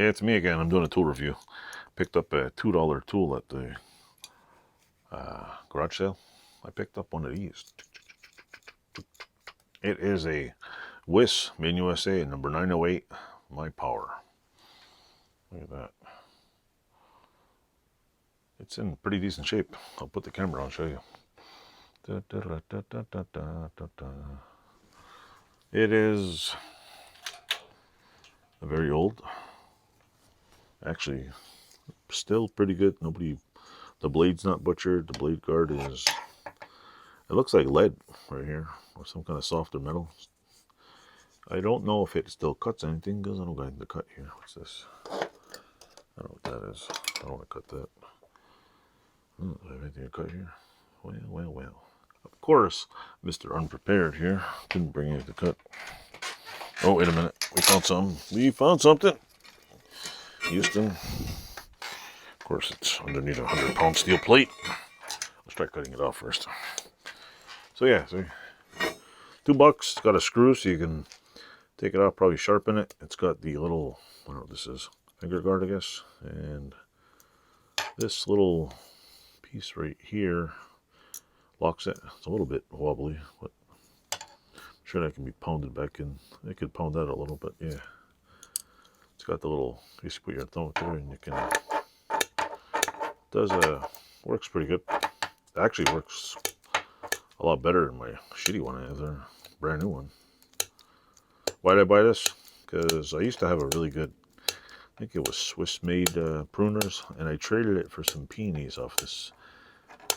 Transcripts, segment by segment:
it's me again. I'm doing a tool review. Picked up a $2 tool at the garage sale. I picked up one of these. It is a WIS, made in USA, number 908, My Power. Look at that. It's in pretty decent shape. I'll put the camera on and show you. It is very old. Actually, still pretty good. The blade's not butchered. The blade guard is, it looks like lead right here, or some kind of softer metal. I don't know if it still cuts anything, because I don't got anything to cut here. What's this? I don't know what that is. I don't want to cut that. Do I have anything to cut here? Well. Of course, Mr. Unprepared here didn't bring anything to cut. Oh, wait a minute. We found something. Houston. Of course, it's underneath a 100-pound steel plate. Let's try cutting it off first. So yeah, see, $2. It's got a screw so you can take it off, probably sharpen it. It's got the little, I don't know what this is, finger guard, I guess. And this little piece right here locks it. It's a little bit wobbly, but I'm sure that can be pounded back in. I could pound that a little bit, yeah. It's got the little, you just put your thumb there and you can, works pretty good. It actually works a lot better than my shitty one. I have a brand new one. Why did I buy this? Because I used to have a really good, I think it was Swiss-made pruners, and I traded it for some peonies off this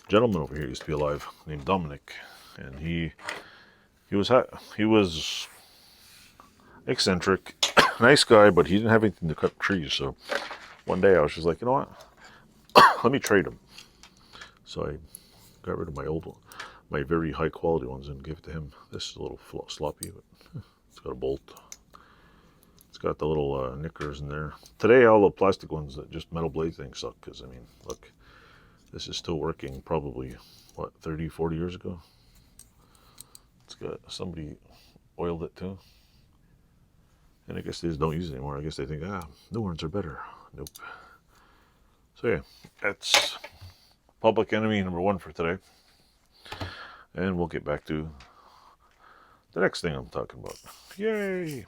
gentleman over here. Used to be alive, named Dominic, and he was eccentric, nice guy, but he didn't have anything to cut trees. So one day I was just like, you know what? Let me trade them. So I got rid of my old one, my very high quality ones, and gave it to him. This is a little sloppy, but it's got a bolt. It's got the little knickers in there. Today, all the plastic ones, that just metal blade things suck, because, I mean, look, this is still working probably, what, 30, 40 years ago? It's got, somebody oiled it too. And I guess they just don't use it anymore. I guess they think, new ones are better. Nope. So yeah, that's public enemy number 1 for today. And we'll get back to the next thing I'm talking about. Yay!